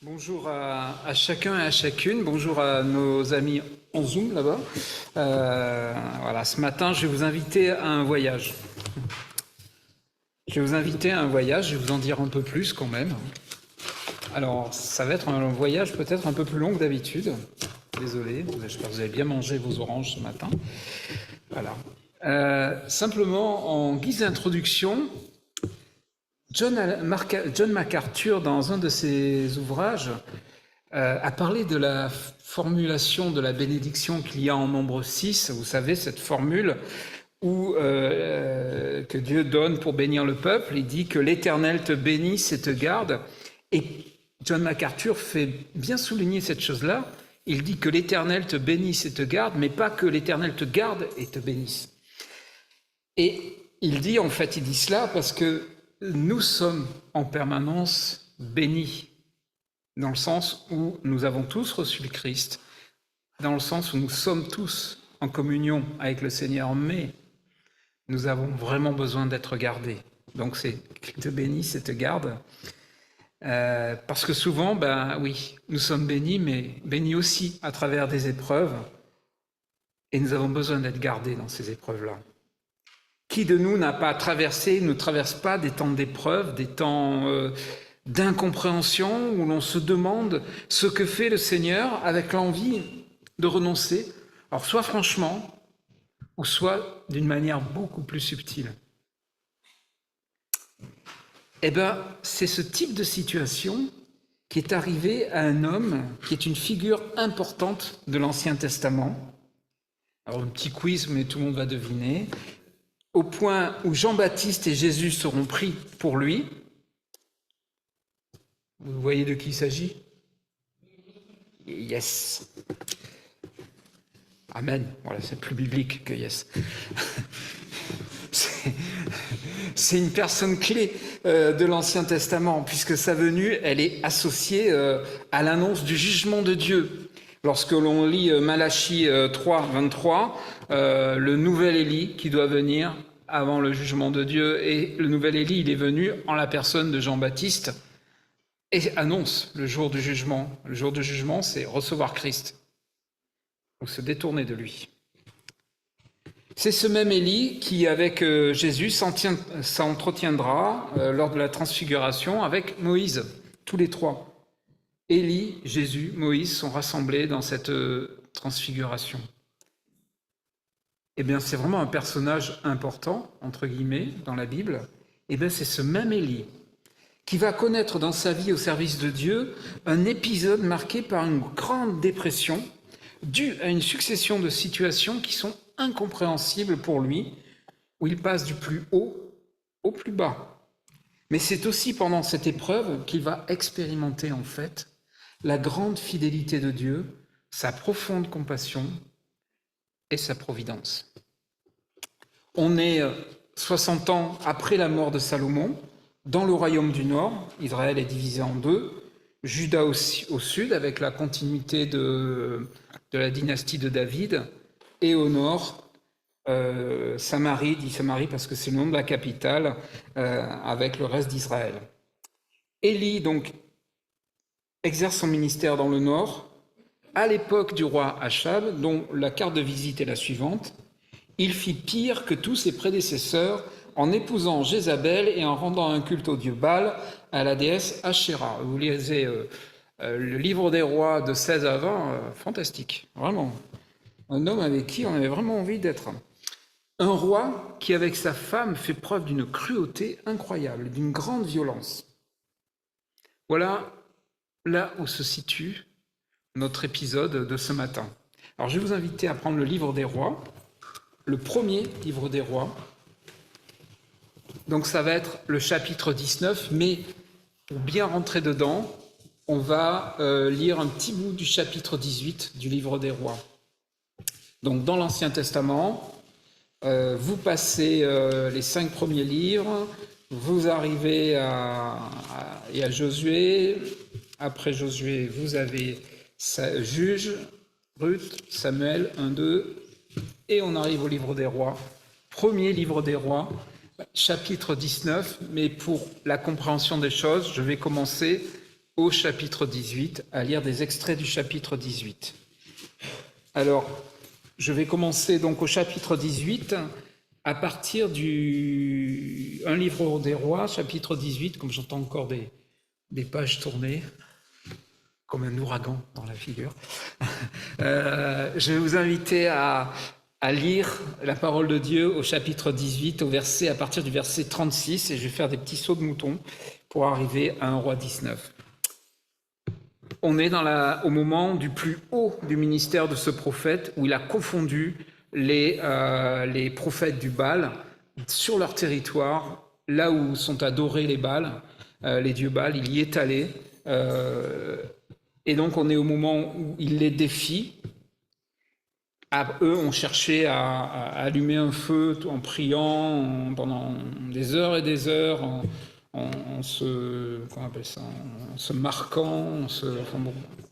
Bonjour à chacun et à chacune, bonjour à nos amis en Zoom là-bas. Voilà, ce matin, je vais vous inviter à un voyage. Je vais vous en dire un peu plus quand même. Alors, ça va être un voyage peut-être un peu plus long que d'habitude. Désolé, j'espère que vous avez bien mangé vos oranges ce matin. Voilà. Simplement, en guise d'introduction, John MacArthur, dans un de ses ouvrages, a parlé de la formulation de la bénédiction qu'il y a en Nombre 6. Vous savez, cette formule que Dieu donne pour bénir le peuple. Il dit que l'Éternel te bénisse et te garde. Et John MacArthur fait bien souligner cette chose-là. Il dit que l'Éternel te bénisse et te garde, mais pas que l'Éternel te garde et te bénisse. Et il dit cela parce que nous sommes en permanence bénis, dans le sens où nous avons tous reçu le Christ, dans le sens où nous sommes tous en communion avec le Seigneur, mais nous avons vraiment besoin d'être gardés. Donc c'est qu'il te bénisse et te garde. Parce que souvent, oui, nous sommes bénis, mais bénis aussi à travers des épreuves, et nous avons besoin d'être gardés dans ces épreuves-là. Qui de nous ne traverse pas des temps d'épreuve, des temps d'incompréhension, où l'on se demande ce que fait le Seigneur avec l'envie de renoncer, alors soit franchement, ou soit d'une manière beaucoup plus subtile. C'est ce type de situation qui est arrivé à un homme qui est une figure importante de l'Ancien Testament. Alors un petit quiz, mais tout le monde va deviner. Au point où Jean-Baptiste et Jésus seront pris pour lui. Vous voyez de qui il s'agit? Yes. Amen. Voilà, c'est plus biblique que yes. C'est une personne clé de l'Ancien Testament, puisque sa venue, elle est associée à l'annonce du jugement de Dieu. Lorsque l'on lit Malachie 3, 23, le nouvel Élie qui doit venir avant le jugement de Dieu, et le nouvel Élie, il est venu en la personne de Jean-Baptiste, et annonce le jour du jugement. Le jour du jugement, c'est recevoir Christ, ou se détourner de lui. C'est ce même Élie qui, avec Jésus, s'entretiendra lors de la transfiguration avec Moïse, tous les trois. Élie, Jésus, Moïse sont rassemblés dans cette transfiguration. C'est vraiment un personnage important, entre guillemets, dans la Bible. C'est ce même Élie qui va connaître dans sa vie au service de Dieu un épisode marqué par une grande dépression due à une succession de situations qui sont incompréhensibles pour lui, où il passe du plus haut au plus bas. Mais c'est aussi pendant cette épreuve qu'il va expérimenter la grande fidélité de Dieu, sa profonde compassion et sa providence. On est 60 ans après la mort de Salomon, dans le royaume du Nord. Israël est divisé en deux, Juda au sud, avec la continuité de la dynastie de David, et au nord, Samarie, dit Samarie parce que c'est le nom de la capitale, avec le reste d'Israël. Élie, donc, exerce son ministère dans le nord, à l'époque du roi Achab, dont la carte de visite est la suivante. Il fit pire que tous ses prédécesseurs en épousant Jézabel et en rendant un culte au dieu Baal, à la déesse Ashéra. Vous lisez le livre des rois de 16 à 20, fantastique, vraiment. Un homme avec qui on avait vraiment envie d'être. Un roi qui, avec sa femme, fait preuve d'une cruauté incroyable, d'une grande violence. Voilà là où se situe notre épisode de ce matin. Alors je vais vous inviter à prendre le livre des rois, le premier livre des rois. Donc ça va être le chapitre 19, mais pour bien rentrer dedans, on va lire un petit bout du chapitre 18 du livre des rois. Donc dans l'Ancien Testament, vous passez les 5 premiers livres, vous arrivez à Josué. Après Josué, vous avez Juge, Ruth, Samuel, 1, 2, et on arrive au livre des rois. Premier livre des rois, chapitre 19, mais pour la compréhension des choses, je vais commencer au chapitre 18, à lire des extraits du chapitre 18. Alors, je vais commencer donc au chapitre 18, à partir du Un livre des rois, chapitre 18, comme j'entends encore des pages tourner, comme un ouragan dans la figure. Je vais vous inviter à lire la parole de Dieu au chapitre 18, à partir du verset 36, et je vais faire des petits sauts de mouton pour arriver à 1 roi 19. On est au moment du plus haut du ministère de ce prophète, où il a confondu les prophètes du Baal sur leur territoire, là où sont adorés les Baals, les dieux Baals, il y est allé. Et donc on est au moment où il les défie. Eux ont cherché à allumer un feu en priant pendant des heures et des heures, en se marquant, en se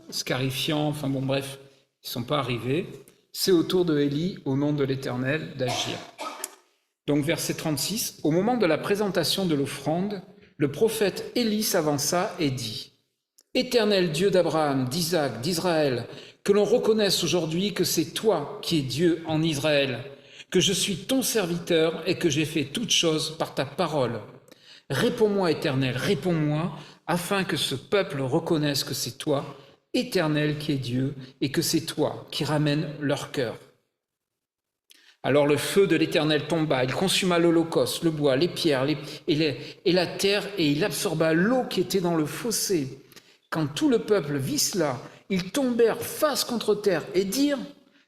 scarifiant, bref, ils ne sont pas arrivés. C'est au tour de Élie, au nom de l'Éternel, d'agir. Donc verset 36, au moment de la présentation de l'offrande, le prophète Élie s'avança et dit : Éternel Dieu d'Abraham, d'Isaac, d'Israël, que l'on reconnaisse aujourd'hui que c'est toi qui es Dieu en Israël, que je suis ton serviteur et que j'ai fait toutes choses par ta parole. Réponds-moi, Éternel, réponds-moi, afin que ce peuple reconnaisse que c'est toi, Éternel, qui es Dieu, et que c'est toi qui ramènes leur cœur. Alors le feu de l'Éternel tomba, il consuma l'holocauste, le bois, les pierres et la terre, et il absorba l'eau qui était dans le fossé. Quand tout le peuple vit cela, ils tombèrent face contre terre et dirent :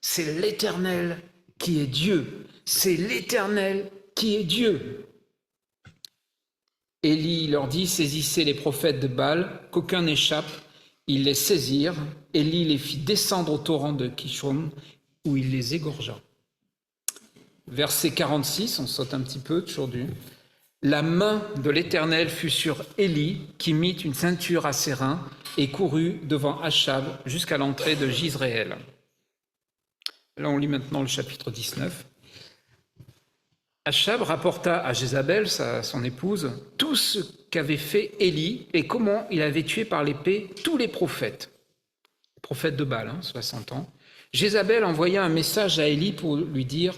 c'est l'Éternel qui est Dieu, c'est l'Éternel qui est Dieu. Élie leur dit : saisissez les prophètes de Baal, qu'aucun n'échappe. Ils les saisirent. Élie les fit descendre au torrent de Kishon, où il les égorgea. Verset 46, on saute un petit peu, toujours du. La main de l'Éternel fut sur Élie, qui mit une ceinture à ses reins et courut devant Achab jusqu'à l'entrée de Jizréel. Là, on lit maintenant le chapitre 19. Achab rapporta à Jézabel, son épouse, tout ce qu'avait fait Élie et comment il avait tué par l'épée tous les prophètes de Baal, 60 ans. Jézabel envoya un message à Élie pour lui dire :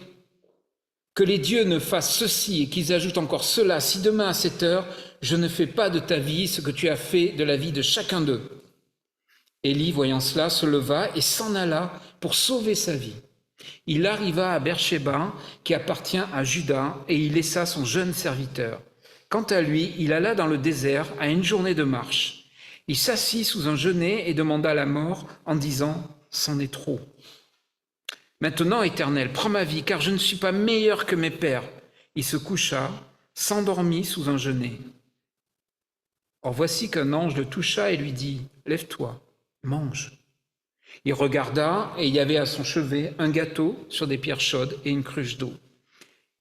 que les dieux ne fassent ceci et qu'ils ajoutent encore cela, si demain à cette heure, je ne fais pas de ta vie ce que tu as fait de la vie de chacun d'eux. Élie, voyant cela, se leva et s'en alla pour sauver sa vie. Il arriva à Beersheba, qui appartient à Juda, et il laissa son jeune serviteur. Quant à lui, il alla dans le désert à une journée de marche. Il s'assit sous un genêt et demanda la mort en disant : c'en est trop. Maintenant, Éternel, prends ma vie, car je ne suis pas meilleur que mes pères. Il se coucha, s'endormit sous un genêt. Or voici qu'un ange le toucha et lui dit : lève-toi, mange. Il regarda, et il y avait à son chevet un gâteau sur des pierres chaudes et une cruche d'eau.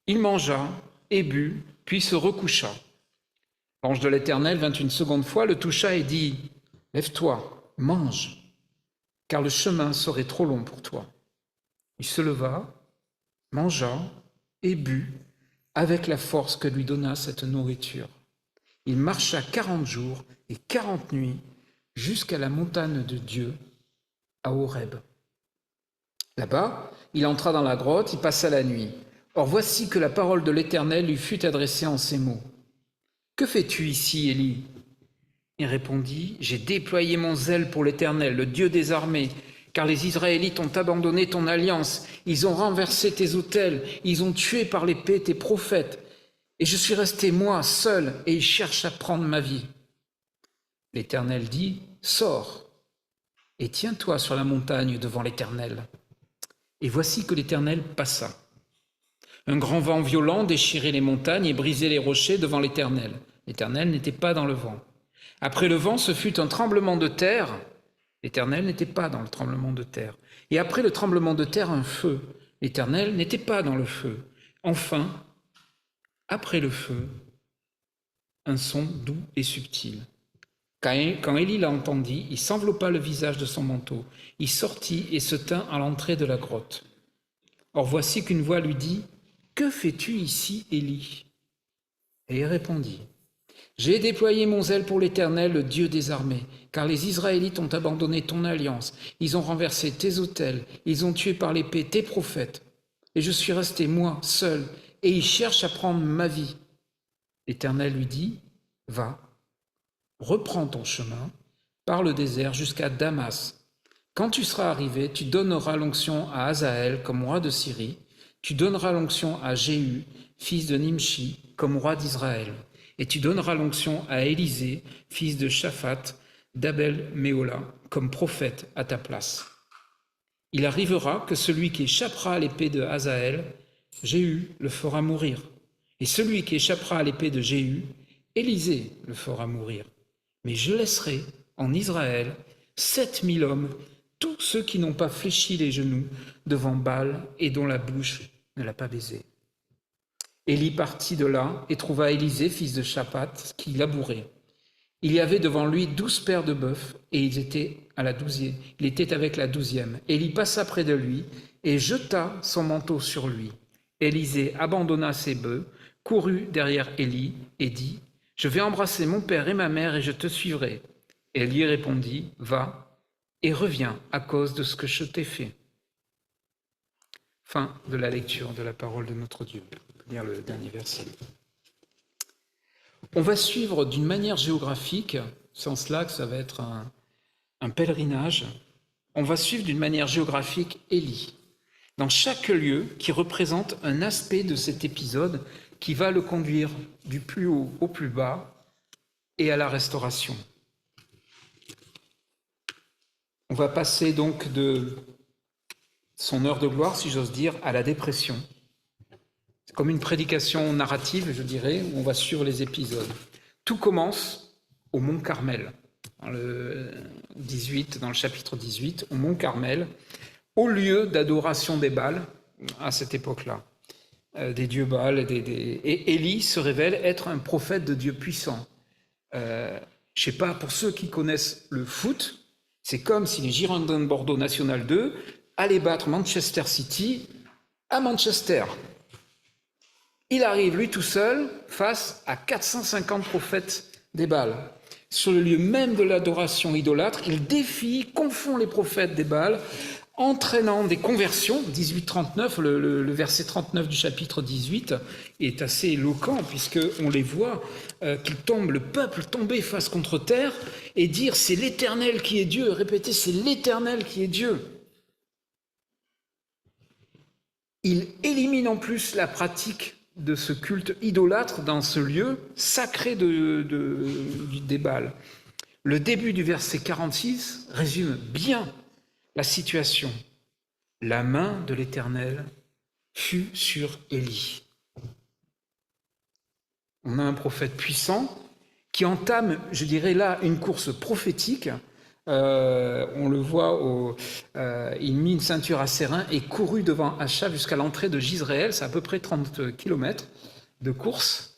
Il mangea et but, puis se recoucha. L'ange de l'Éternel vint une seconde fois, le toucha et dit : lève-toi, mange, car le chemin serait trop long pour toi. Il se leva, mangea et but avec la force que lui donna cette nourriture. Il marcha 40 jours et 40 nuits jusqu'à la montagne de Dieu, à Horeb. Là-bas, il entra dans la grotte, il passa la nuit. Or voici que la parole de l'Éternel lui fut adressée en ces mots : que fais-tu ici, Élie ? Il répondit : j'ai déployé mon zèle pour l'Éternel, le Dieu des armées, car les Israélites ont abandonné ton alliance, ils ont renversé tes autels, ils ont tué par l'épée tes prophètes, et je suis resté moi seul, et ils cherchent à prendre ma vie. L'Éternel dit : sors, et tiens-toi sur la montagne devant l'Éternel. Et voici que l'Éternel passa. Un grand vent violent déchirait les montagnes et brisait les rochers devant l'Éternel. L'Éternel n'était pas dans le vent. Après le vent, ce fut un tremblement de terre. L'Éternel n'était pas dans le tremblement de terre. Et après le tremblement de terre, un feu. L'Éternel n'était pas dans le feu. Enfin, après le feu, un son doux et subtil. Quand Élie l'entendit, il s'enveloppa le visage de son manteau. Il sortit et se tint à l'entrée de la grotte. Or voici qu'une voix lui dit : que fais-tu ici, Élie ? Et il répondit : J'ai déployé mon zèle pour l'Éternel, le Dieu des armées, car les Israélites ont abandonné ton alliance, ils ont renversé tes autels, ils ont tué par l'épée tes prophètes. Et je suis resté, moi, seul, et ils cherchent à prendre ma vie. L'Éternel lui dit, va, reprends ton chemin par le désert jusqu'à Damas. Quand tu seras arrivé, tu donneras l'onction à Hazaël comme roi de Syrie, tu donneras l'onction à Jéhu, fils de Nimshi, comme roi d'Israël, et tu donneras l'onction à Élisée, fils de Shaphat, d'Abel-Méhola, comme prophète à ta place. Il arrivera que celui qui échappera à l'épée de Hazaël, Jéhu le fera mourir, et celui qui échappera à l'épée de Jéhu, Élisée le fera mourir. Mais je laisserai en Israël 7000 hommes, tous ceux qui n'ont pas fléchi les genoux devant Baal et dont la bouche ne l'a pas baisé. Élie partit de là et trouva Élisée, fils de Shaphat, qui labourait. Il y avait devant lui 12 paires de bœufs, et il était avec la 12e. Élie passa près de lui et jeta son manteau sur lui. Élisée abandonna ses bœufs, courut derrière Élie et dit, « Je vais embrasser mon père et ma mère et je te suivrai. » Élie répondit, « Va et reviens à cause de ce que je t'ai fait. » Fin de la lecture de la parole de notre Dieu. On peut lire le dernier verset. On va suivre d'une manière géographique, sans cela que ça va être un pèlerinage, on va suivre d'une manière géographique Élie, dans chaque lieu qui représente un aspect de cet épisode qui va le conduire du plus haut au plus bas et à la restauration. On va passer donc de son heure de gloire, si j'ose dire, à la dépression. C'est comme une prédication narrative, je dirais, où on va suivre les épisodes. Tout commence au Mont Carmel, dans le chapitre 18, au Mont Carmel, au lieu d'adoration des Baals à cette époque-là, des dieux Baals. Et Élie se révèle être un prophète de Dieu puissant. Je ne sais pas, pour ceux qui connaissent le foot, c'est comme si les Girondins de Bordeaux National 2 allaient battre Manchester City à Manchester. Il arrive, lui tout seul, face à 450 prophètes des Baals. Sur le lieu même de l'adoration idolâtre, il défie, confond les prophètes des Baals, entraînant des conversions. 18-39, le verset 39 du chapitre 18 est assez éloquent, puisqu'on les voit, qu'ils tombent, le peuple tombé face contre terre, et dire « c'est l'Éternel qui est Dieu », répéter « c'est l'Éternel qui est Dieu ». Il élimine en plus la pratique de ce culte idolâtre dans ce lieu sacré des Baals. Le début du verset 46 résume bien la situation. La main de l'Éternel fut sur Élie. On a un prophète puissant qui entame, je dirais là, une course prophétique. On le voit, il mit une ceinture à ses reins et courut devant Achab jusqu'à l'entrée de Jizréel. C'est à peu près 30 km de course.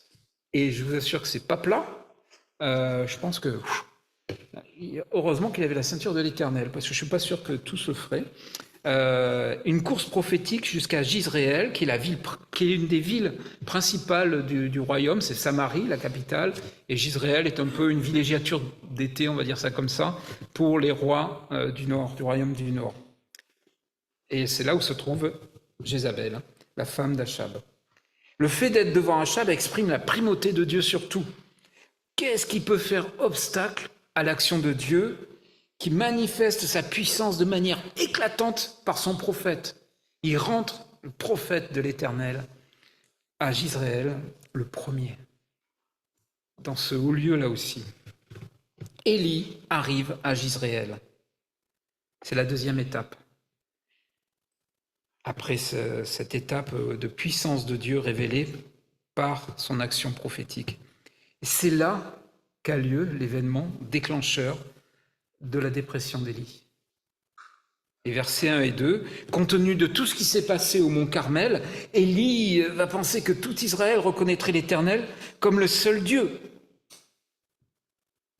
Et je vous assure que c'est pas plat. Je pense que... heureusement qu'il avait la ceinture de l'Éternel, parce que je ne suis pas sûr que tout se ferait. Une course prophétique jusqu'à Jizréel, qui est une des villes principales du royaume, c'est Samarie, la capitale, et Jizréel est un peu une villégiature d'été, on va dire ça comme ça, pour les rois du nord, du royaume du nord. Et c'est là où se trouve Jézabel, la femme d'Achab. Le fait d'être devant Achab exprime la primauté de Dieu sur tout. Qu'est-ce qui peut faire obstacle à l'action de Dieu qui manifeste sa puissance de manière éclatante par son prophète? Il rentre, le prophète de l'Éternel, à Jizréel, le premier, dans ce haut lieu là aussi. Élie arrive à Jizréel. C'est la deuxième étape. Après cette étape de puissance de Dieu révélée par son action prophétique. Et c'est là qu'a lieu l'événement déclencheur de la dépression d'Élie. Et versets 1 et 2, compte tenu de tout ce qui s'est passé au mont Carmel, Élie va penser que tout Israël reconnaîtrait l'Éternel comme le seul Dieu.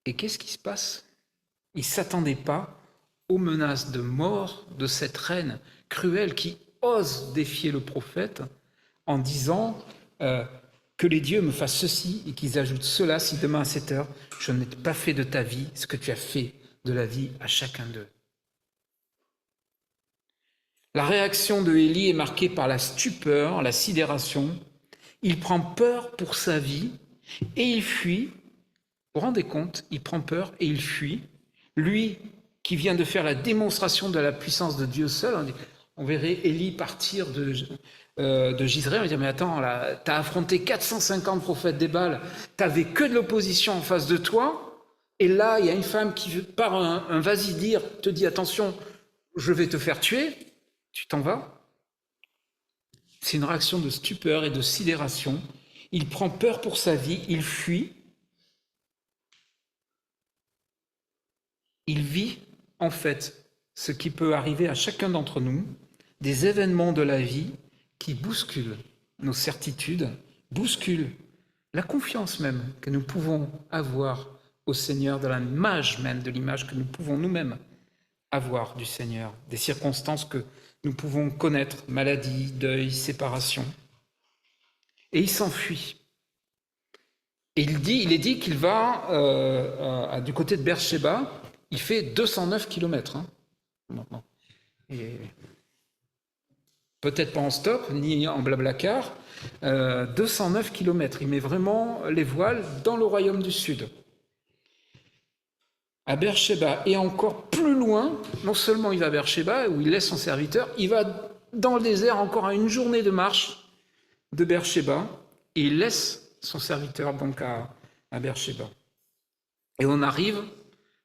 Et qu'est-ce qui se passe? Il ne s'attendait pas aux menaces de mort de cette reine cruelle qui ose défier le prophète en disant Que les dieux me fassent ceci et qu'ils ajoutent cela si demain à cette heure, je n'ai pas fait de ta vie ce que tu as fait de la vie à chacun d'eux. » La réaction de Élie est marquée par la stupeur, la sidération. Il prend peur pour sa vie et il fuit. Vous vous rendez compte, il prend peur et il fuit. Lui qui vient de faire la démonstration de la puissance de Dieu seul, on verrait Élie partir de Gisraël, on va dire, mais attends, là, t'as affronté 450 prophètes des Baals, t'avais que de l'opposition en face de toi, et là, il y a une femme qui, par un vas-y dire, te dit, attention, je vais te faire tuer, tu t'en vas. C'est une réaction de stupeur et de sidération. Il prend peur pour sa vie, il fuit. Il vit, en fait, ce qui peut arriver à chacun d'entre nous, des événements de la vie qui bousculent nos certitudes, bousculent la confiance même que nous pouvons avoir au Seigneur, de l'image même, de l'image que nous pouvons nous-mêmes avoir du Seigneur, des circonstances que nous pouvons connaître, maladie, deuil, séparation. Et il s'enfuit. Et il est dit qu'il va du côté de Beersheba, il fait 209 km. Et peut-être pas en stop, ni en blablacar, 209 km. Il met vraiment les voiles dans le royaume du Sud. À Beersheba, et encore plus loin, non seulement il va à Beersheba, où il laisse son serviteur, il va dans le désert encore à une journée de marche de Beersheba, et il laisse son serviteur donc à Beersheba. Et on arrive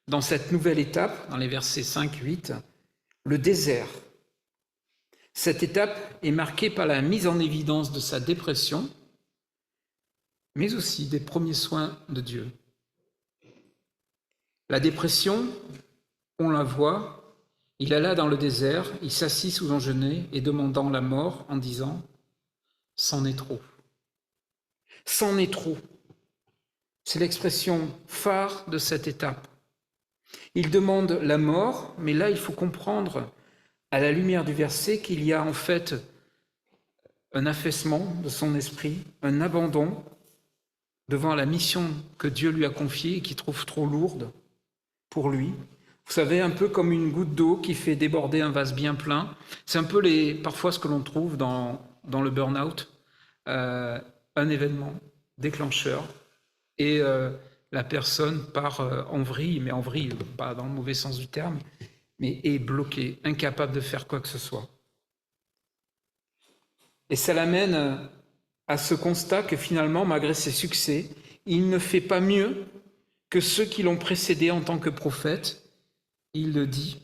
dans cette nouvelle étape, dans les versets 5-8, le désert. Cette étape est marquée par la mise en évidence de sa dépression, mais aussi des premiers soins de Dieu. La dépression, on la voit, il alla dans le désert, il s'assit sous un genêt et demandant la mort en disant « c'en est trop ». C'en est trop. C'est l'expression phare de cette étape. Il demande la mort, mais là il faut comprendre à la lumière du verset qu'il y a en fait un affaissement de son esprit, un abandon devant la mission que Dieu lui a confiée et qu'il trouve trop lourde pour lui. Vous savez, un peu comme une goutte d'eau qui fait déborder un vase bien plein. C'est un peu parfois ce que l'on trouve dans le burn-out, un événement déclencheur, et la personne part en vrille, mais en vrille, pas dans le mauvais sens du terme, mais est bloquée, incapable de faire quoi que ce soit. Et ça l'amène à ce constat que finalement, malgré ses succès, il ne fait pas mieux que ceux qui l'ont précédé en tant que prophète. Il le dit,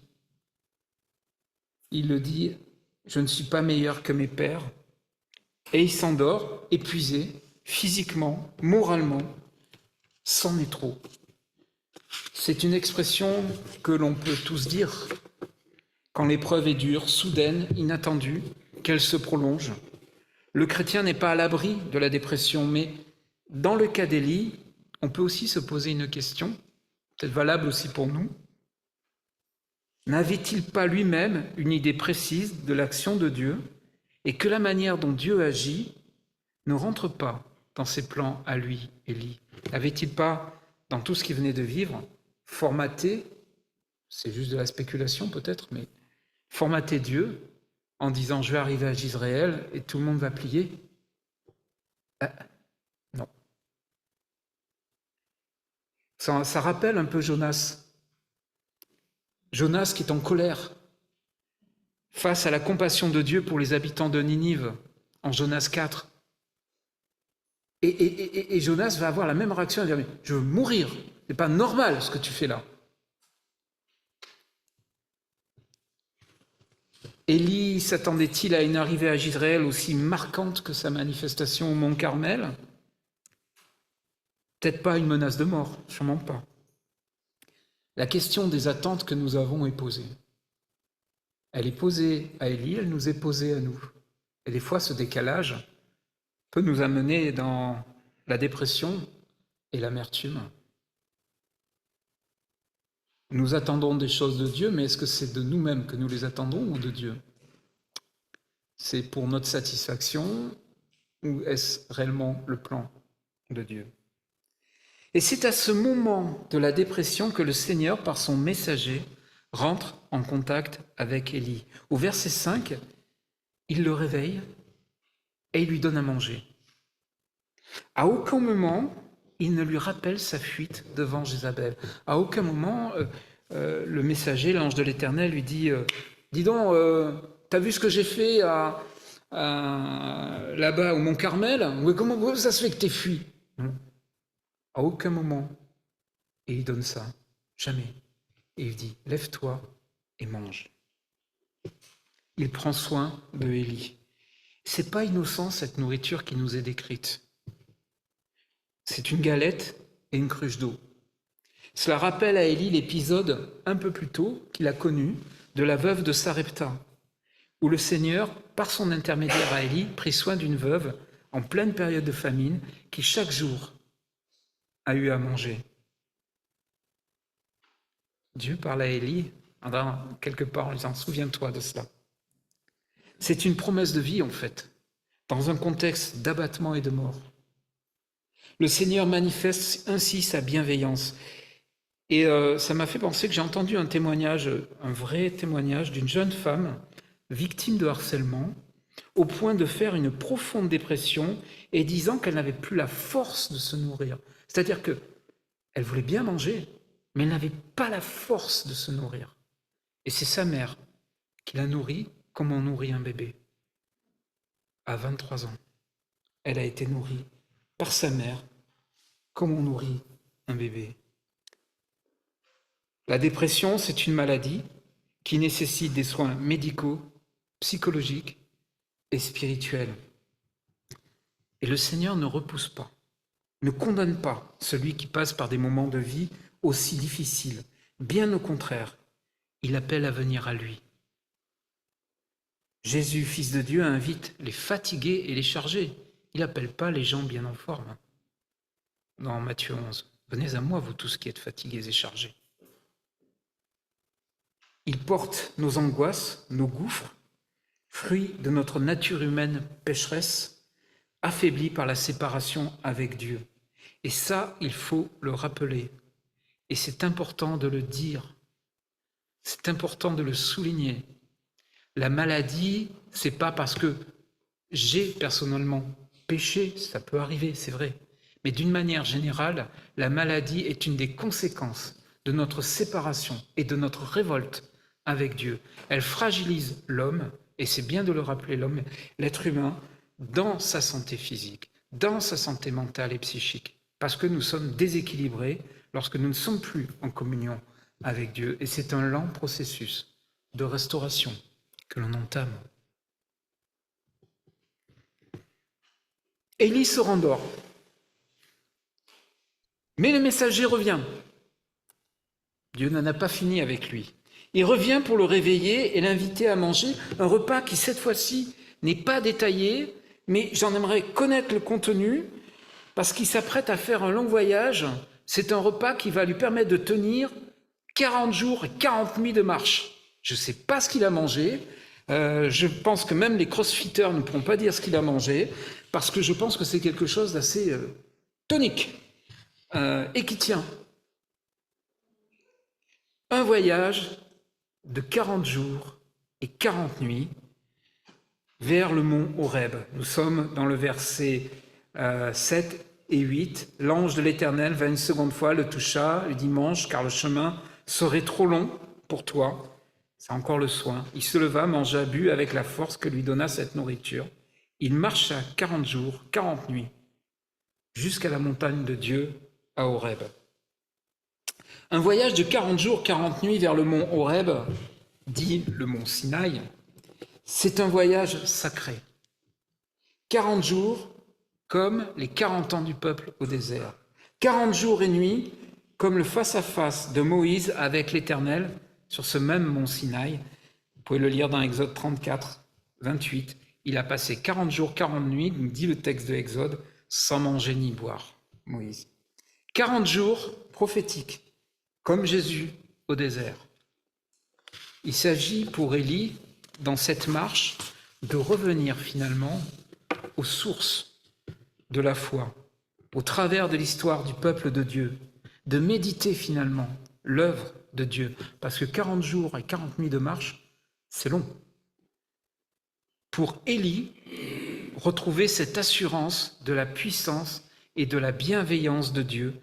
je ne suis pas meilleur que mes pères. Et il s'endort, épuisé, physiquement, moralement, c'en est trop. C'est une expression que l'on peut tous dire quand l'épreuve est dure, soudaine, inattendue, qu'elle se prolonge. Le chrétien n'est pas à l'abri de la dépression, mais dans le cas d'Élie, on peut aussi se poser une question, peut-être valable aussi pour nous. N'avait-il pas lui-même une idée précise de l'action de Dieu et que la manière dont Dieu agit ne rentre pas dans ses plans à lui, Élie? N'avait-il pas, dans tout ce qu'il venait de vivre, formaté, c'est juste de la spéculation peut-être, mais formaté Dieu en disant « je vais arriver à Gisraël et tout le monde va plier » Non. Ça rappelle un peu Jonas. Jonas qui est en colère face à la compassion de Dieu pour les habitants de Ninive, en Jonas 4. Et Jonas va avoir la même réaction, il va dire, je veux mourir, c'est pas normal ce que tu fais là. Élie s'attendait-il à une arrivée à Gisraël aussi marquante que sa manifestation au mont Carmel? Peut-être pas une menace de mort, sûrement pas. La question des attentes que nous avons est posée. Elle est posée à Élie, elle nous est posée à nous. Et des fois, ce décalage peut nous amener dans la dépression et l'amertume. Nous attendons des choses de Dieu, mais est-ce que c'est de nous-mêmes que nous les attendons ou de Dieu? C'est pour notre satisfaction, ou est-ce réellement le plan de Dieu? Et c'est à ce moment de la dépression que le Seigneur, par son messager, rentre en contact avec Élie. Au verset 5, il le réveille et il lui donne à manger. À aucun moment, il ne lui rappelle sa fuite devant Jézabel. À aucun moment, le messager, l'ange de l'Éternel, lui dit « Dis donc, t'as vu ce que j'ai fait là-bas au Mont Carmel? Comment ça se fait que t'es fui ?» À aucun moment, il donne ça. Jamais. Et il dit « Lève-toi et mange. » Il prend soin de Élie. C'est pas innocent cette nourriture qui nous est décrite. C'est une galette et une cruche d'eau. Cela rappelle à Élie l'épisode un peu plus tôt qu'il a connu de la veuve de Sarepta, où le Seigneur, par son intermédiaire à Élie, prit soin d'une veuve en pleine période de famine qui chaque jour a eu à manger. Dieu parle à Élie, quelque part en disant « Souviens-toi de cela ». C'est une promesse de vie en fait, dans un contexte d'abattement et de mort. Le Seigneur manifeste ainsi sa bienveillance. Et ça m'a fait penser que j'ai entendu un témoignage, un vrai témoignage d'une jeune femme victime de harcèlement, au point de faire une profonde dépression et disant qu'elle n'avait plus la force de se nourrir. C'est-à-dire qu'elle voulait bien manger, mais elle n'avait pas la force de se nourrir. Et c'est sa mère qui la nourrit comme on nourrit un bébé. À 23 ans, elle a été nourrie par sa mère comme on nourrit un bébé. La dépression, c'est une maladie qui nécessite des soins médicaux, psychologiques et spirituels. Et le Seigneur ne repousse pas, ne condamne pas celui qui passe par des moments de vie aussi difficiles. Bien au contraire, il appelle à venir à lui. Jésus, Fils de Dieu, invite les fatigués et les chargés. Il n'appelle pas les gens bien en forme. Dans Matthieu 11, « Venez à moi, vous tous qui êtes fatigués et chargés. » Il porte nos angoisses, nos gouffres, fruits de notre nature humaine pécheresse, affaiblie par la séparation avec Dieu. Et ça, il faut le rappeler. Et c'est important de le dire. C'est important de le souligner. La maladie, c'est pas parce que j'ai personnellement péché, ça peut arriver, c'est vrai. Mais d'une manière générale, la maladie est une des conséquences de notre séparation et de notre révolte avec Dieu. Elle fragilise l'homme, et c'est bien de le rappeler, l'être humain, dans sa santé physique, dans sa santé mentale et psychique, parce que nous sommes déséquilibrés lorsque nous ne sommes plus en communion avec Dieu. Et c'est un lent processus de restauration que l'on entame. Élie se rendort. Mais le messager revient. Dieu n'en a pas fini avec lui. Il revient pour le réveiller et l'inviter à manger un repas qui, cette fois-ci, n'est pas détaillé, mais j'en aimerais connaître le contenu, parce qu'il s'apprête à faire un long voyage. C'est un repas qui va lui permettre de tenir 40 jours et 40 nuits de marche. Je ne sais pas ce qu'il a mangé. Je pense que même les crossfitters ne pourront pas dire ce qu'il a mangé, parce que je pense que c'est quelque chose d'assez tonique et qui tient. Un voyage de 40 jours et 40 nuits vers le mont Horeb. Nous sommes dans le verset 7 et 8. L'ange de l'Éternel vint une seconde fois, le toucha, lui dit « Mange, car le chemin serait trop long pour toi. » C'est encore le soin. Il se leva, mangea, but avec la force que lui donna cette nourriture. Il marcha 40 jours, 40 nuits, jusqu'à la montagne de Dieu à Horeb. Un voyage de 40 jours, 40 nuits vers le mont Horeb, dit le mont Sinaï, c'est un voyage sacré. 40 jours comme les 40 ans du peuple au désert. 40 jours et nuits comme le face-à-face de Moïse avec l'Éternel sur ce même mont Sinaï. Vous pouvez le lire dans Exode 34, 28. Il a passé 40 jours, 40 nuits, nous dit le texte de Exode, sans manger ni boire, Moïse. 40 jours prophétiques, comme Jésus au désert. Il s'agit pour Élie, dans cette marche, de revenir finalement aux sources de la foi, au travers de l'histoire du peuple de Dieu, de méditer finalement l'œuvre de Dieu. Parce que 40 jours et 40 nuits de marche, c'est long. Pour Élie, retrouver cette assurance de la puissance et de la bienveillance de Dieu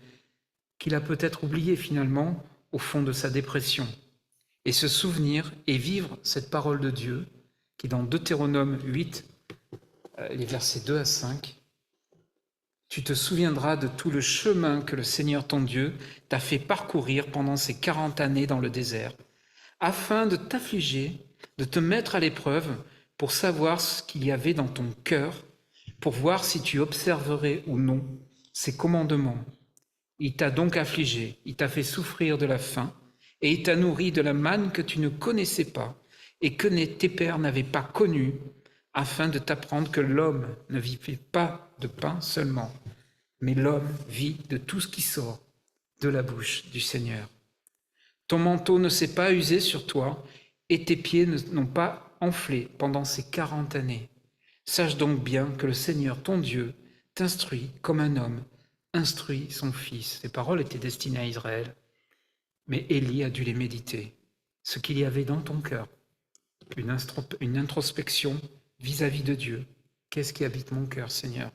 qu'il a peut-être oublié finalement au fond de sa dépression. Et se souvenir et vivre cette parole de Dieu qui dans Deutéronome 8, les versets 2 à 5, tu te souviendras de tout le chemin que le Seigneur ton Dieu t'a fait parcourir pendant ces 40 années dans le désert, afin de t'affliger, de te mettre à l'épreuve pour savoir ce qu'il y avait dans ton cœur, pour voir si tu observerais ou non ses commandements. Il t'a donc affligé, il t'a fait souffrir de la faim, et il t'a nourri de la manne que tu ne connaissais pas, et que tes pères n'avaient pas connue, afin de t'apprendre que l'homme ne vivait pas de pain seulement, mais l'homme vit de tout ce qui sort de la bouche du Seigneur. Ton manteau ne s'est pas usé sur toi, et tes pieds n'ont pas enflé pendant ces 40 années. Sache donc bien que le Seigneur, ton Dieu, t'instruit comme un homme instruit son fils. Ces paroles étaient destinées à Israël, mais Élie a dû les méditer. Ce qu'il y avait dans ton cœur, une introspection vis-à-vis de Dieu. Qu'est-ce qui habite mon cœur, Seigneur?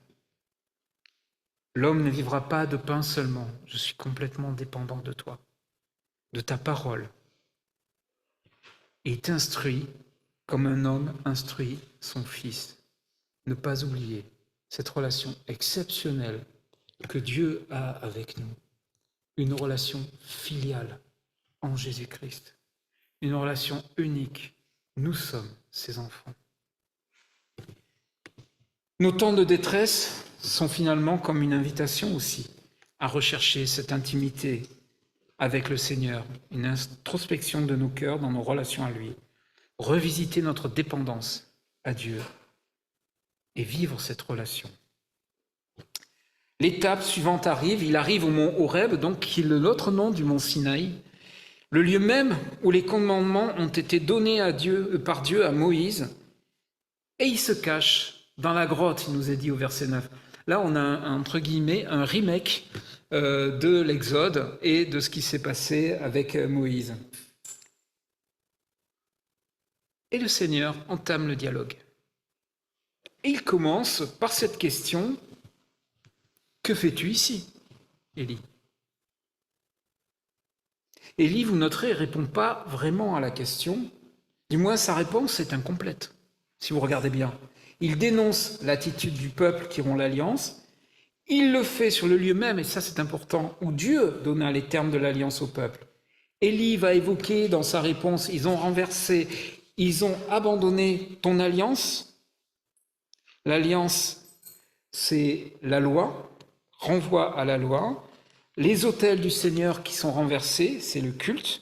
L'homme ne vivra pas de pain seulement. Je suis complètement dépendant de toi, de ta parole. Et il t'instruit comme un homme instruit son fils. Ne pas oublier cette relation exceptionnelle que Dieu a avec nous. Une relation filiale en Jésus-Christ. Une relation unique. Nous sommes ses enfants. Nos temps de détresse sont finalement comme une invitation aussi à rechercher cette intimité avec le Seigneur, une introspection de nos cœurs dans nos relations à lui, revisiter notre dépendance à Dieu et vivre cette relation. L'étape suivante arrive, il arrive au mont Horeb, donc qui est l'autre nom du mont Sinaï, le lieu même où les commandements ont été donnés par Dieu à Moïse, et il se cache dans la grotte, il nous est dit au verset 9. Là, on a entre guillemets un remake de l'Exode et de ce qui s'est passé avec Moïse. Et le Seigneur entame le dialogue. Et il commence par cette question: que fais-tu ici, Élie? Élie, vous noterez, ne répond pas vraiment à la question. Du moins, sa réponse est incomplète, si vous regardez bien. Il dénonce l'attitude du peuple qui rompt l'alliance. Il le fait sur le lieu même, et ça c'est important, où Dieu donna les termes de l'alliance au peuple. Élie va évoquer dans sa réponse: ils ont renversé, ils ont abandonné ton alliance. L'alliance, c'est la loi, renvoie à la loi. Les autels du Seigneur qui sont renversés, c'est le culte.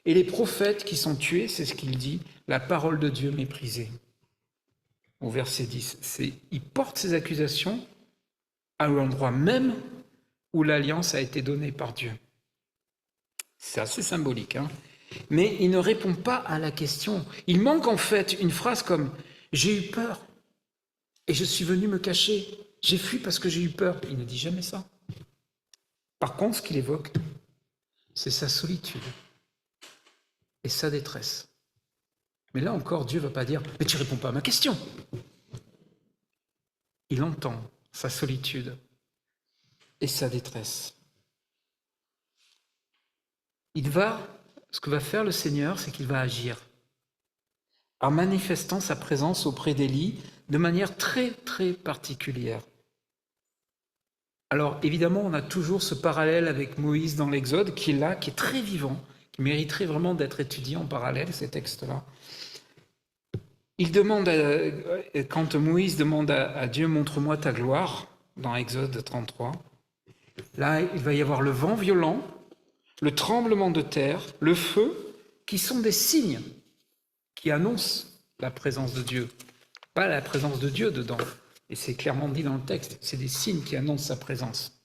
Et les prophètes qui sont tués, c'est ce qu'il dit, la parole de Dieu méprisée. Au verset 10, il porte ces accusations à l'endroit même où l'alliance a été donnée par Dieu. C'est assez symbolique, hein, mais il ne répond pas à la question. Il manque en fait une phrase comme « j'ai eu peur et je suis venu me cacher, j'ai fui parce que j'ai eu peur ». Il ne dit jamais ça. Par contre, ce qu'il évoque, c'est sa solitude et sa détresse. Mais là encore, Dieu ne va pas dire « mais tu ne réponds pas à ma question ». Il entend sa solitude et sa détresse. Ce que va faire le Seigneur, c'est qu'il va agir en manifestant sa présence auprès d'Élie de manière très, très particulière. Alors, évidemment, on a toujours ce parallèle avec Moïse dans l'Exode qui est là, qui est très vivant, qui mériterait vraiment d'être étudié en parallèle, ces textes-là. Quand Moïse demande à Dieu « montre-moi ta gloire », dans Exode 33, là, il va y avoir le vent violent, le tremblement de terre, le feu, qui sont des signes qui annoncent la présence de Dieu. Pas la présence de Dieu dedans, et c'est clairement dit dans le texte, c'est des signes qui annoncent sa présence.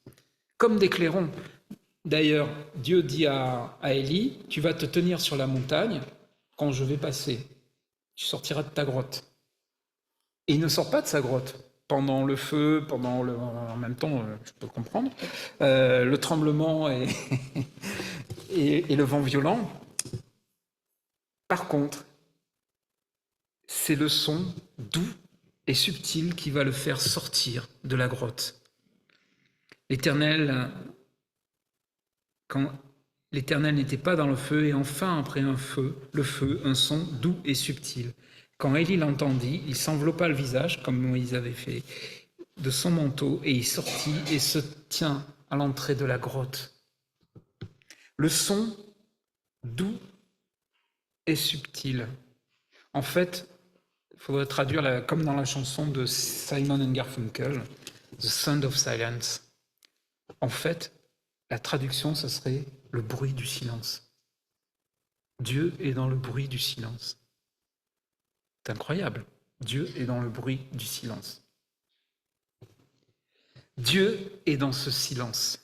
Comme des clairons. D'ailleurs, Dieu dit à Élie, tu vas te tenir sur la montagne quand je vais passer. Tu sortiras de ta grotte. Et il ne sort pas de sa grotte. pendant le feu, en même temps, je peux comprendre, le tremblement et le vent violent. Par contre, c'est le son doux et subtil qui va le faire sortir de la grotte. Quand l'Éternel n'était pas dans le feu, et enfin après le feu, un son doux et subtil. Quand Élie l'entendit, il s'enveloppa le visage, comme Moïse avait fait, de son manteau, et il sortit et se tint à l'entrée de la grotte. Le son doux et subtil. En fait, il faudrait traduire comme dans la chanson de Simon & Garfunkel, The Sound of Silence. En fait, la traduction, ce serait le bruit du silence. Dieu est dans le bruit du silence. C'est incroyable. Dieu est dans le bruit du silence. Dieu est dans ce silence.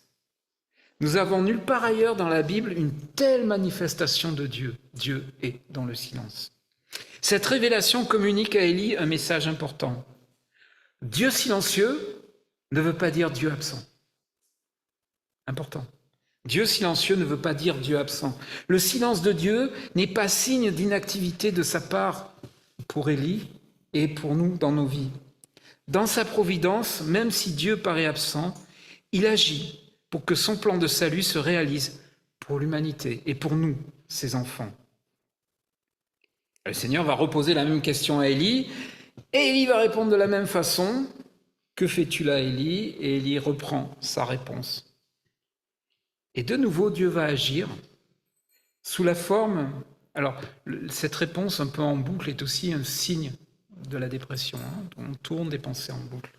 Nous avons nulle part ailleurs dans la Bible une telle manifestation de Dieu. Dieu est dans le silence. Cette révélation communique à Élie un message important. Dieu silencieux ne veut pas dire Dieu absent. Important. Dieu silencieux ne veut pas dire Dieu absent. Le silence de Dieu n'est pas signe d'inactivité de sa part pour Élie et pour nous dans nos vies. Dans sa providence, même si Dieu paraît absent, il agit pour que son plan de salut se réalise pour l'humanité et pour nous, ses enfants. Le Seigneur va reposer la même question à Élie, et Élie va répondre de la même façon. Que fais-tu là, Élie? Et Élie reprend sa réponse. Et de nouveau, Dieu va agir sous la forme... Alors, cette réponse un peu en boucle est aussi un signe de la dépression. On tourne des pensées en boucle.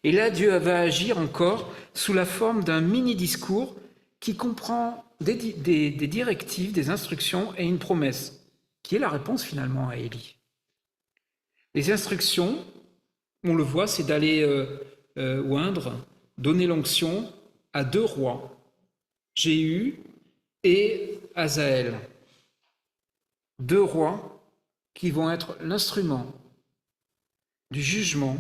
Et là, Dieu va agir encore sous la forme d'un mini-discours qui comprend des directives, des instructions et une promesse, qui est la réponse finalement à Élie. Les instructions, on le voit, c'est d'aller oindre, donner l'onction à 2 rois, Jéhu et Hazaël. 2 rois qui vont être l'instrument du jugement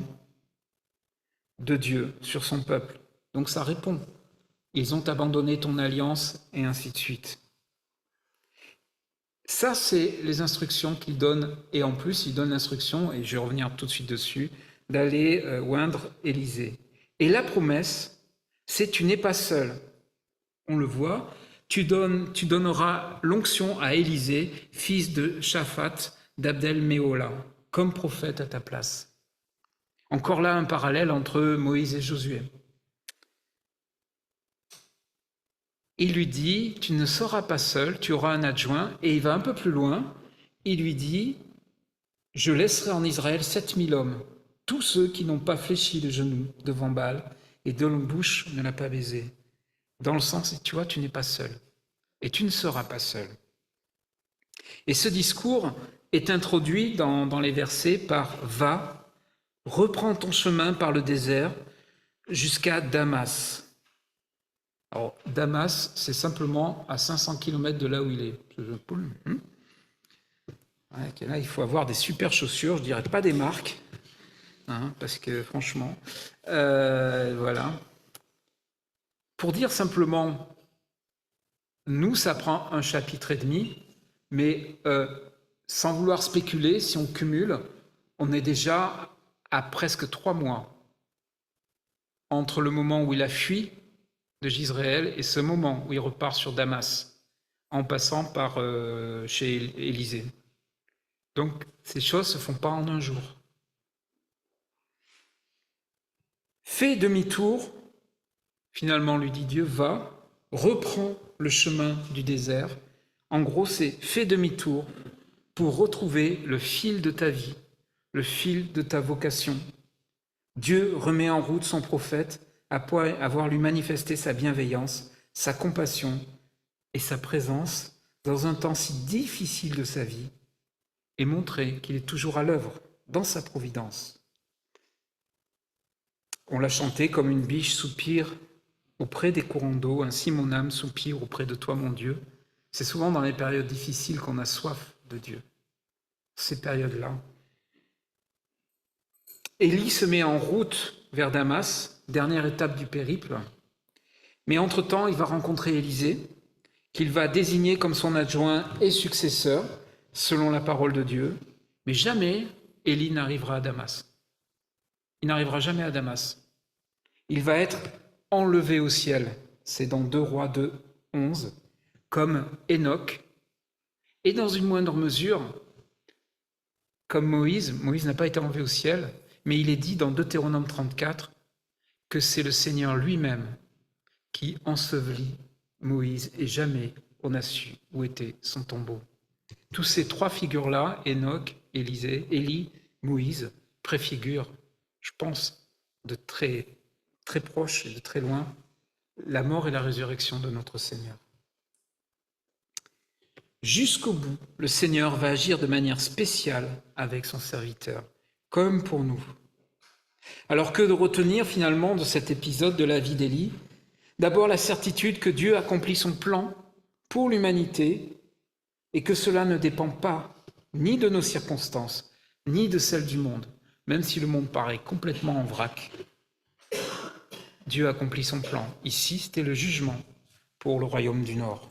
de Dieu sur son peuple. Donc ça répond. Ils ont abandonné ton alliance et ainsi de suite. Ça, c'est les instructions qu'il donne. Et en plus, il donne l'instruction, et je vais revenir tout de suite dessus, d'aller oindre Élisée. Et la promesse, c'est tu n'es pas seul. On le voit, tu donneras l'onction à Élisée, fils de Shaphat d'Abdel-Méhola, comme prophète à ta place. Encore là, un parallèle entre Moïse et Josué. Il lui dit, tu ne seras pas seul, tu auras un adjoint. Et il va un peu plus loin, il lui dit, je laisserai en Israël 7000 hommes, tous ceux qui n'ont pas fléchi le genou devant Baal et dont la bouche ne l'a pas baisé. Dans le sens, tu vois, tu n'es pas seul. Et tu ne seras pas seul. Et ce discours est introduit dans les versets par « Va, reprends ton chemin par le désert jusqu'à Damas ». Alors, Damas, c'est simplement à 500 km de là où il est. Là, il faut avoir des super chaussures, je dirais pas des marques, parce que franchement, voilà. Pour dire simplement, nous, ça prend un chapitre et demi, mais sans vouloir spéculer, si on cumule, on est déjà à presque 3 mois entre le moment où il a fui de Jezréel et ce moment où il repart sur Damas, en passant par chez Élisée. Donc, ces choses ne se font pas en un jour. Fais demi-tour, finalement, lui dit Dieu, va, reprends le chemin du désert. En gros, c'est fais demi-tour pour retrouver le fil de ta vie, le fil de ta vocation. Dieu remet en route son prophète après avoir lui manifesté sa bienveillance, sa compassion et sa présence dans un temps si difficile de sa vie et montrer qu'il est toujours à l'œuvre dans sa providence. On l'a chanté comme une biche soupire auprès des courants d'eau, ainsi mon âme soupire auprès de toi, mon Dieu. C'est souvent dans les périodes difficiles qu'on a soif de Dieu. Ces périodes-là. Élie se met en route vers Damas, dernière étape du périple. Mais entre-temps, il va rencontrer Élisée, qu'il va désigner comme son adjoint et successeur, selon la parole de Dieu. Mais jamais Élie n'arrivera à Damas. Il n'arrivera jamais à Damas. Il va être enlevé au ciel. C'est dans 2 Rois 2, 11, comme Enoch. Et dans une moindre mesure, comme Moïse. Moïse n'a pas été enlevé au ciel, mais il est dit dans Deutéronome 34 que c'est le Seigneur lui-même qui ensevelit Moïse et jamais on n'a su où était son tombeau. Tous ces 3 figures-là, Enoch, Élie, Moïse, préfigurent, je pense, de très, très proche et de très loin, la mort et la résurrection de notre Seigneur. Jusqu'au bout, le Seigneur va agir de manière spéciale avec son serviteur, comme pour nous. Alors que de retenir finalement de cet épisode de la vie d'Élie? D'abord la certitude que Dieu accomplit son plan pour l'humanité et que cela ne dépend pas ni de nos circonstances, ni de celles du monde, même si le monde paraît complètement en vrac. Dieu accomplit son plan. Ici, c'était le jugement pour le royaume du Nord.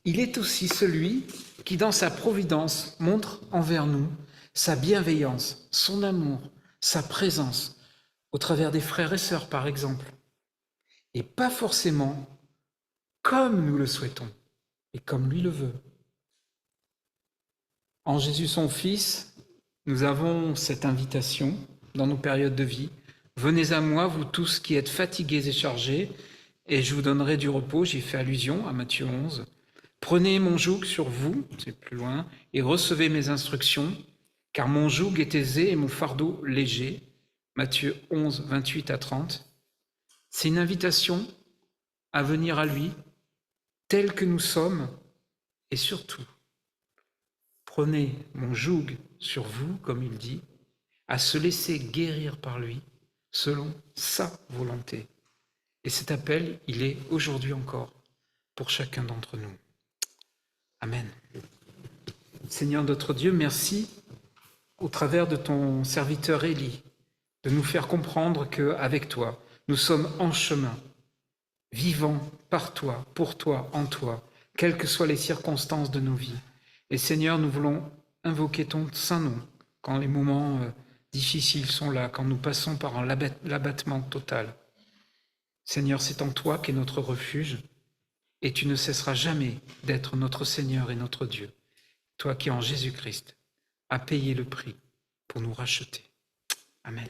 Il est aussi celui qui, dans sa providence, montre envers nous sa bienveillance, son amour, sa présence, au travers des frères et sœurs, par exemple. Et pas forcément comme nous le souhaitons, et comme lui le veut. En Jésus son Fils, nous avons cette invitation dans nos périodes de vie. Venez à moi, vous tous qui êtes fatigués et chargés, et je vous donnerai du repos. J'y fais allusion à Matthieu 11. Prenez mon joug sur vous, c'est plus loin, et recevez mes instructions, car mon joug est aisé et mon fardeau léger. Matthieu 11, 28 à 30. C'est une invitation à venir à lui, tel que nous sommes, et surtout, prenez mon joug sur vous, comme il dit, à se laisser guérir par lui, selon sa volonté. Et cet appel, il est aujourd'hui encore pour chacun d'entre nous. Amen. Seigneur notre Dieu, merci au travers de ton serviteur Élie de nous faire comprendre qu'avec toi, nous sommes en chemin, vivant par toi, pour toi, en toi, quelles que soient les circonstances de nos vies. Et Seigneur, nous voulons invoquer ton saint nom quand les moments difficiles sont là, quand nous passons par l'abattement total. Seigneur, c'est en toi qu'est notre refuge, et tu ne cesseras jamais d'être notre Seigneur et notre Dieu, toi qui en Jésus-Christ as payé le prix pour nous racheter. Amen.